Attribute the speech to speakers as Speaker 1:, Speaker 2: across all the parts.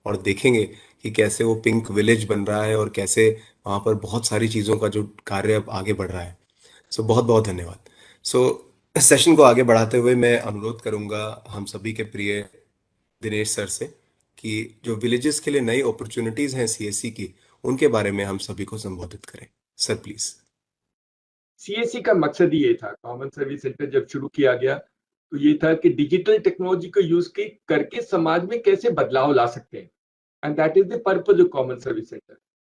Speaker 1: और देखेंगे कि कैसे वो पिंक विलेज बन रहा है और कैसे वहाँ पर बहुत सारी चीज़ों का जो कार्य अब आगे बढ़ रहा है। सो बहुत बहुत धन्यवाद। सो इस सेशन को आगे बढ़ाते हुए मैं अनुरोध करूंगा हम सभी के प्रिय दिनेश सर से कि जो विलेजेस के लिए नई अपॉर्चुनिटीज हैं सीएससी की, उनके बारे में हम सभी को संबोधित करें। Sir please.
Speaker 2: सीएससी का मकसद ही ये था, कॉमन सर्विस सेंटर जब शुरू किया गया तो ये था कि डिजिटल टेक्नोलॉजी को यूज करके समाज में कैसे बदलाव ला सकते हैं। And that is the purpose of common service centre.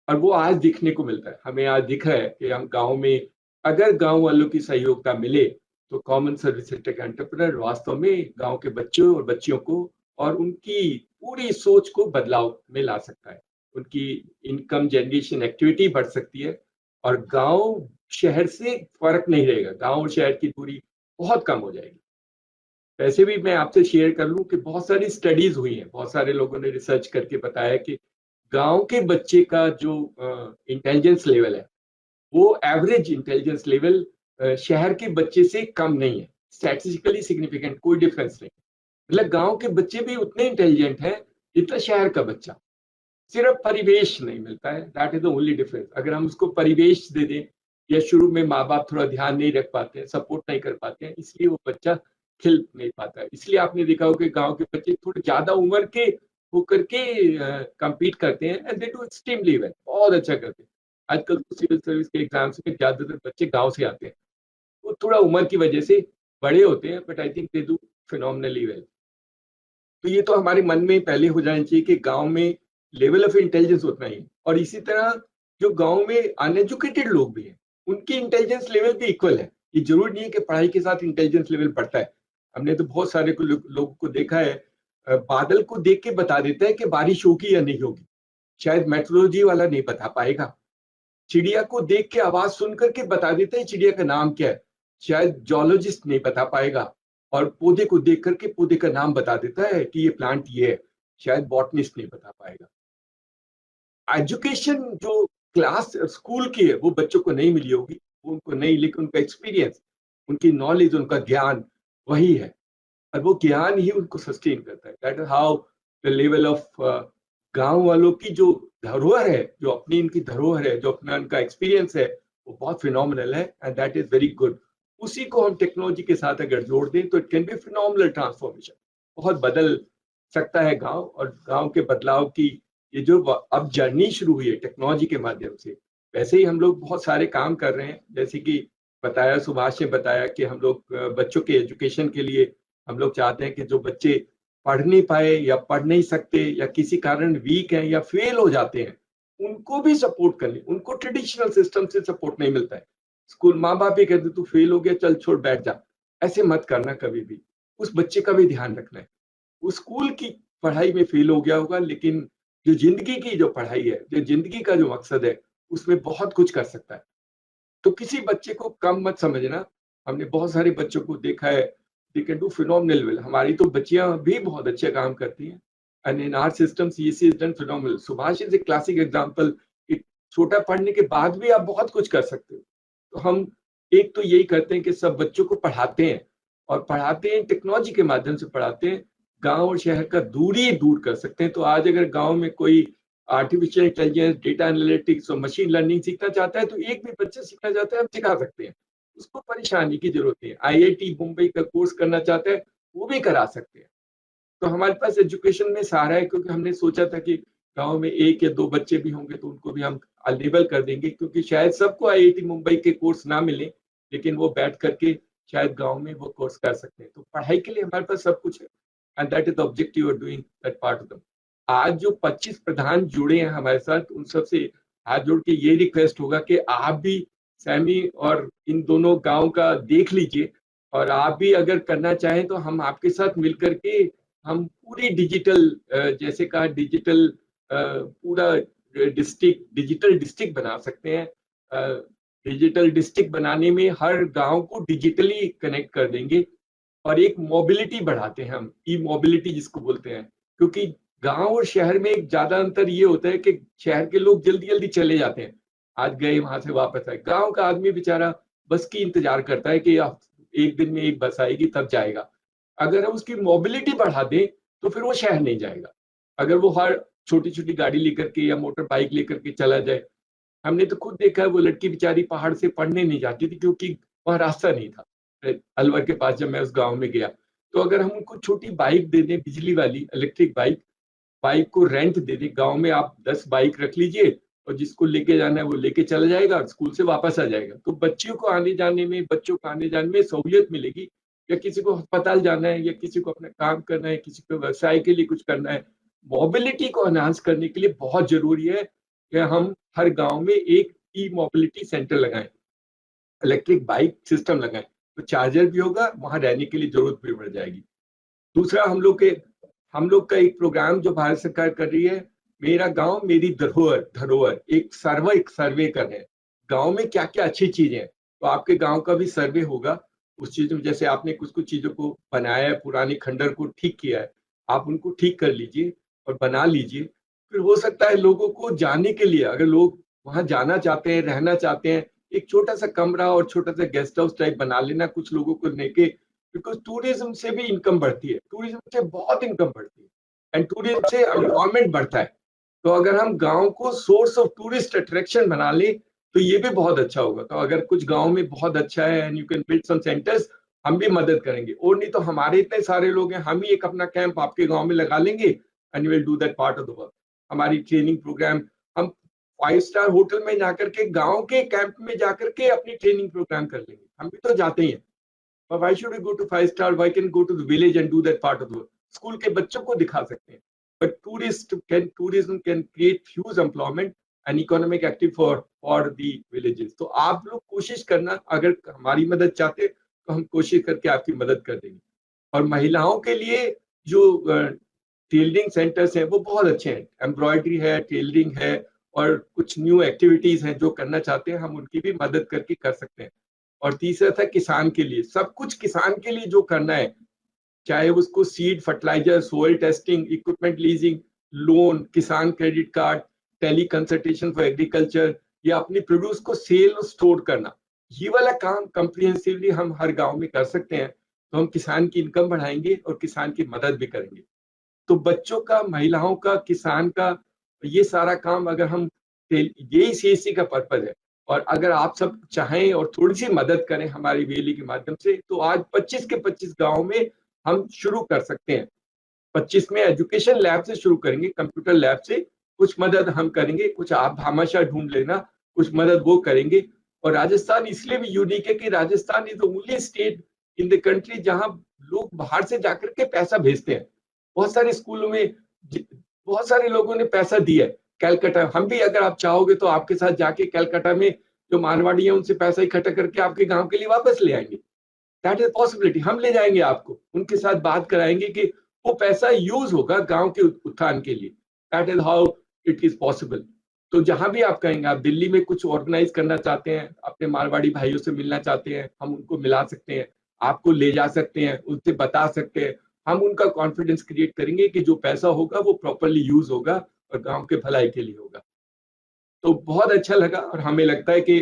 Speaker 2: और वो आज दिखने को मिलता है, हमें आज दिख रहा है कि हम गांव में अगर गांव वालों की सहयोगिता मिले तो कॉमन सर्विस सेंटर का एंटरप्रेन्योर वास्तव में गांव के बच्चों और बच्चियों को और उनकी पूरी सोच को बदलाव में ला सकता है। उनकी इनकम जनरेशन एक्टिविटी बढ़ सकती है और गांव शहर से फर्क नहीं रहेगा, गांव और शहर की दूरी बहुत कम हो जाएगी। वैसे भी मैं आपसे शेयर कर लूं कि बहुत सारी स्टडीज हुई हैं, बहुत सारे लोगों ने रिसर्च करके बताया कि गांव के बच्चे का जो इंटेलिजेंस लेवल है वो एवरेज इंटेलिजेंस लेवल शहर के बच्चे से कम नहीं है। स्टैटिस्टिकली सिग्निफिकेंट कोई डिफरेंस नहीं। मतलब गांव के बच्चे भी उतने इंटेलिजेंट हैं जितना शहर का बच्चा। सिर्फ परिवेश नहीं मिलता है, that is the only difference. अगर हम उसको परिवेश दे दें या शुरू में माँ बाप थोड़ा ध्यान नहीं रख पाते हैं, सपोर्ट नहीं कर पाते हैं, इसलिए वो बच्चा खिल नहीं पाता है। इसलिए आपने देखा हो कि गांव के बच्चे थोड़े ज्यादा उम्र के होकर के compete करते हैं and they do extremely well, बहुत अच्छा करते हैं। आजकल तो सिविल सर्विस के एग्जाम्स में ज्यादातर बच्चे गांव से आते हैं। वो थोड़ा उम्र की वजह से बड़े होते हैं but I think they do phenomenally well. तो ये तो हमारे मन में पहले हो जाना चाहिए कि गांव में लेवल ऑफ इंटेलिजेंस उतना ही। और इसी तरह जो गांव में अनएजुकेटेड लोग भी हैं उनकी इंटेलिजेंस लेवल भी इक्वल है। ये जरूरी नहीं है कि पढ़ाई के साथ इंटेलिजेंस लेवल बढ़ता है। हमने तो बहुत सारे लोगों को देखा है, बादल को देख के बता देता है कि बारिश होगी या नहीं होगी, शायद मेट्रोलॉजी वाला नहीं बता पाएगा। चिड़िया को देख के आवाज सुन करके बता देता है चिड़िया का नाम क्या है, शायद जोलॉजिस्ट नहीं बता पाएगा। और पौधे को देख करके पौधे का नाम बता देता है कि ये प्लांट ये है, शायद बॉटनिस्ट नहीं बता पाएगा। एजुकेशन जो क्लास स्कूल की है वो बच्चों को नहीं मिली होगी, वो उनको नहीं, लेकिन उनका एक्सपीरियंस, उनकी नॉलेज, उनका ज्ञान वही है। और वो ज्ञान ही उनको सस्टेन करता है। That is how the level of गांव वालों की जो धरोहर है, जो अपनी इनकी धरोहर है, जो अपना इनका एक्सपीरियंस है, वो बहुत फिनोमिनल है and that is very good. उसी को हम टेक्नोलॉजी के साथ अगर जोड़ दें तो it can be phenomenal transformation. बहुत बदल सकता है गांव। और गांव के बदलाव की ये जो अब जर्नी शुरू हुई है टेक्नोलॉजी के माध्यम से, वैसे ही हम लोग बहुत सारे काम कर रहे हैं। जैसे कि बताया, सुभाष ने बताया कि हम लोग बच्चों के एजुकेशन के लिए हम लोग चाहते हैं कि जो बच्चे पढ़ नहीं पाए या पढ़ नहीं सकते या किसी कारण वीक हैं या फेल हो जाते हैं उनको भी सपोर्ट करने। उनको ट्रेडिशनल सिस्टम से सपोर्ट नहीं मिलता है। स्कूल माँ बाप ही कहते तू फेल हो गया, चल छोड़ बैठ जा। ऐसे मत करना कभी भी। उस बच्चे का भी ध्यान रखना है। वो स्कूल की पढ़ाई में फेल हो गया होगा, लेकिन जो जिंदगी की जो पढ़ाई है, जो जिंदगी का जो मकसद है, उसमें बहुत कुछ कर सकता है। तो किसी बच्चे को कम मत समझना। हमने बहुत सारे बच्चों को देखा है, they can do phenomenal well. हमारी तो बच्चियां भी बहुत अच्छे काम करती हैं and in our system CSC is done phenomenal. Subhash is a classic example कि छोटा पढ़ने के बाद भी आप बहुत कुछ कर सकते हो। तो हम एक तो यही करते हैं कि सब बच्चों को पढ़ाते हैं और पढ़ाते हैं टेक्नोलॉजी के माध्यम से पढ़ाते हैं। गांव और शहर का दूरी दूर कर सकते हैं। तो आज अगर गांव में कोई आर्टिफिशियल इंटेलिजेंस, डेटा एनालिटिक्स और मशीन लर्निंग सीखना चाहता है तो एक भी बच्चा सीखना चाहता है हम सिखा सकते हैं। उसको परेशानी की जरूरत है। आईआईटी मुंबई का कोर्स करना चाहता है वो भी करा सकते हैं। तो हमारे पास एजुकेशन में सहारा है, क्योंकि हमने सोचा था कि गांव में एक या दो बच्चे भी होंगे तो उनको भी हम अवेलेबल कर देंगे, क्योंकि शायद सबको आईआईटी मुंबई के कोर्स ना मिले, लेकिन वो बैठ करके शायद गांव में वो कोर्स कर सकते हैं। तो पढ़ाई के लिए हमारे पास सब कुछ है and that is the objective of doing that part of them. आज जो 25 प्रधान जुड़े हैं हमारे साथ, उन सबसे हाथ जोड़ के ये रिक्वेस्ट होगा कि आप भी सैमी और इन दोनों गांव का देख लीजिए। और आप भी अगर करना चाहें तो हम आपके साथ मिलकर के हम पूरी डिजिटल, जैसे कहा डिजिटल, पूरा डिजिटल डिस्ट्रिक्ट बना सकते हैं। डिजिटल डिस्ट्रिक्ट बनाने में हर गांव को डिजिटली कनेक्ट कर देंगे और एक मोबिलिटी बढ़ाते हैं हम, ई मोबिलिटी जिसको बोलते हैं। क्योंकि गांव और शहर में एक ज्यादा अंतर ये होता है कि शहर के लोग जल्दी जल्दी चले जाते हैं, आज गए वहां से वापस आए। गांव का आदमी बेचारा बस की इंतजार करता है कि एक दिन में एक बस आएगी तब जाएगा। अगर हम उसकी मोबिलिटी बढ़ा दें तो फिर वो शहर नहीं जाएगा। अगर वो हर छोटी छोटी गाड़ी लेकर के या मोटर बाइक लेकर के चला जाए। हमने तो खुद देखा है, वो लड़की बेचारी पहाड़ से पढ़ने नहीं जाती थी क्योंकि वहाँ रास्ता नहीं था अलवर के पास, जब मैं उस गांव में गया। तो अगर हम उनको छोटी बाइक दे दें, बिजली वाली इलेक्ट्रिक बाइक, बाइक को रेंट दे दें, गांव में आप 10 बाइक रख लीजिए और जिसको लेके जाना है वो लेके चला जाएगा और स्कूल से वापस आ जाएगा। तो बच्चों को आने जाने में, बच्चों को आने जाने में सहूलियत मिलेगी। या किसी को अस्पताल जाना है, या किसी को अपना काम करना है, किसी को व्यवसाय के लिए कुछ करना है, मोबिलिटी को एनहांस करने के लिए बहुत जरूरी है कि हम हर गांव में एक ई मोबिलिटी सेंटर लगाएं, इलेक्ट्रिक बाइक सिस्टम लगाएं। तो चार्जर भी होगा, वहां रहने के लिए जरूरत भी बढ़ जाएगी। दूसरा, हम लोग का एक प्रोग्राम जो भारत सरकार कर रही है, मेरा गांव मेरी धरोहर, धरोहर एक सर्वे कर रहे हैं गांव में क्या क्या अच्छी चीजें हैं। तो आपके गांव का भी सर्वे होगा उस चीज में। जैसे आपने कुछ कुछ चीजों को बनाया है, पुरानी खंडर को ठीक किया है, आप उनको ठीक कर लीजिए और बना लीजिए। फिर हो सकता है लोगों को जाने के लिए, अगर लोग वहां जाना चाहते हैं, रहना चाहते हैं, एक छोटा सा कमरा और छोटा सा गेस्ट हाउस टाइप बना लेना कुछ लोगों को लेके। बिकॉज टूरिज्म से भी इनकम बढ़ती है, टूरिज्म से बहुत इनकम बढ़ती है, एंड टूरिज्म से एम्प्लॉयमेंट बढ़ता है। तो अगर हम गांव को सोर्स ऑफ टूरिस्ट अट्रैक्शन बना ले तो ये भी बहुत अच्छा होगा। तो अगर कुछ गांव में बहुत अच्छा है and you can build some centres, हम भी मदद करेंगे। और नहीं तो हमारे इतने सारे लोग हैं, हम ही एक अपना कैंप आपके गांव में लगा लेंगे and will do that part of the work. हमारी ट्रेनिंग प्रोग्राम, हम 5 स्टार होटल में जाकर के, गांव के कैंप में जाकर के अपनी ट्रेनिंग प्रोग्राम कर लेंगे। हम भी तो जाते ही हैं। But why should we go to 5 star? Why can go to the village and do that part of the work? School के बच्चों को दिखा सकते हैं। But tourism can create huge employment and economic active for the villages. तो आप लोग कोशिश करना, अगर हमारी मदद चाहते हैं तो हम कोशिश करके आपकी मदद कर देंगे। और महिलाओं के लिए जो टेलरिंग सेंटर्स हैं वो बहुत अच्छे हैं, एम्ब्रॉयडरी है, टेलरिंग है, और कुछ न्यू एक्टिविटीज हैं जो करना चाहते हैं, हम उनकी भी मदद करके कर सकते हैं। और तीसरा था किसान के लिए, सब कुछ किसान के लिए जो करना है, चाहे उसको seed, fertiliser, soil testing, equipment leasing, loan, Kisan credit card, tele consultation for agriculture, या अपनी प्रोड्यूस को सेल और स्टोर करना, ये वाला काम कंप्रिहेंसिवली हम हर गांव में कर सकते हैं। तो हम किसान की इनकम बढ़ाएंगे और किसान की मदद भी करेंगे। तो बच्चों का, महिलाओं का, किसान का, ये सारा काम अगर हम, यही सीएससी का पर्पज है। और अगर आप सब चाहें और थोड़ी सी मदद करें हमारी वेली के माध्यम से, तो आज 25 के 25 गांव में हम शुरू कर सकते हैं। 25 में एजुकेशन लैब से शुरू करेंगे, कंप्यूटर लैब से कुछ मदद हम करेंगे, कुछ आप भामाशाह ढूंढ लेना, कुछ मदद वो करेंगे। और राजस्थान इसलिए भी यूनिक है कि Rajasthan is the only state in the country जहां लोग बाहर से जाकर के पैसा भेजते हैं। बहुत सारे स्कूलों में बहुत सारे लोगों ने पैसा दिया है। कैलकाटा, हम भी अगर आप चाहोगे तो आपके साथ जाके कैलकाटा में जो मारवाड़ी है उनसे पैसा इकट्ठा करके आपके गांव के लिए वापस ले आएंगे। That is possibility. हम ले जाएंगे आपको, उनके साथ बात कराएंगे कि वो पैसा यूज होगा गांव के उत्थान के लिए। That is how it is possible. तो जहां भी आप कहेंगे, आप दिल्ली में कुछ ऑर्गेनाइज करना चाहते हैं, अपने मारवाड़ी भाइयों से मिलना चाहते हैं, हम उनको मिला सकते हैं, आपको ले जा सकते हैं, उनसे बता सकते हैं। हम उनका कॉन्फिडेंस क्रिएट करेंगे कि जो पैसा होगा वो प्रॉपरली यूज होगा और गांव के भलाई के लिए होगा। तो बहुत अच्छा लगा, और हमें लगता है कि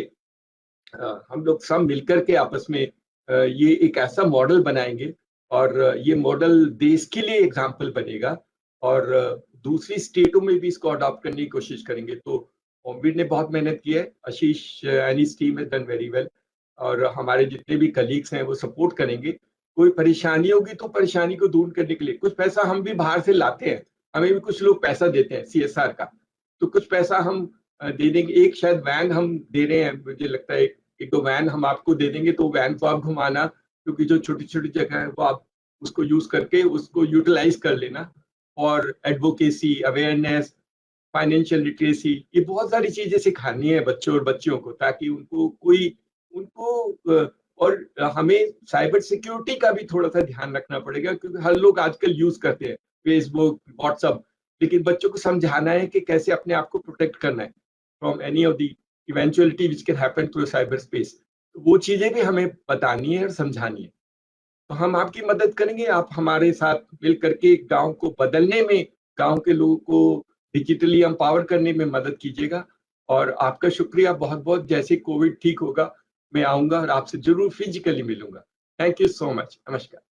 Speaker 2: हम लोग सब मिलकर के आपस में ये एक ऐसा मॉडल बनाएंगे, और ये मॉडल देश के लिए एग्जाम्पल बनेगा, और दूसरी स्टेटों में भी इसको अडॉप्ट करने की कोशिश करेंगे। तो ओमवीर ने बहुत मेहनत की है, Ashish and his team has done very well, और हमारे जितने भी कलीग्स हैं वो सपोर्ट करेंगे। कोई परेशानी होगी तो परेशानी को दूर करने के लिए कुछ पैसा हम भी बाहर से लाते हैं, हमें भी कुछ लोग पैसा देते हैं CSR का, तो कुछ पैसा हम दे देंगे। एक शायद वैन हम दे रहे हैं, मुझे लगता है एक दो वैन हम आपको दे देंगे, तो वैन को आप घुमाना, क्योंकि जो छोटी छोटी जगह है वो आप उसको यूज करके उसको यूटिलाइज कर लेना। और एडवोकेसी, अवेयरनेस, फाइनेंशियल लिटरेसी, ये बहुत सारी चीजें सिखानी है बच्चों और बच्चियों को, ताकि उनको और हमें साइबर सिक्योरिटी का भी थोड़ा सा ध्यान रखना पड़ेगा, क्योंकि हर लोग आजकल यूज करते हैं फेसबुक, व्हाट्सएप, लेकिन बच्चों को समझाना है कि कैसे अपने आप को प्रोटेक्ट करना है from any of the eventuality which can happen through cyber space. तो वो चीजें भी हमें बतानी है और समझानी है। तो हम आपकी मदद करेंगे, आप हमारे साथ मिल करके गांव को बदलने में, गांव के लोगों को डिजिटली एम्पावर करने में मदद कीजिएगा। और आपका शुक्रिया बहुत बहुत। जैसे कोविड ठीक होगा मैं आऊंगा और आपसे जरूर फिजिकली मिलूंगा। Thank you so much. नमस्कार।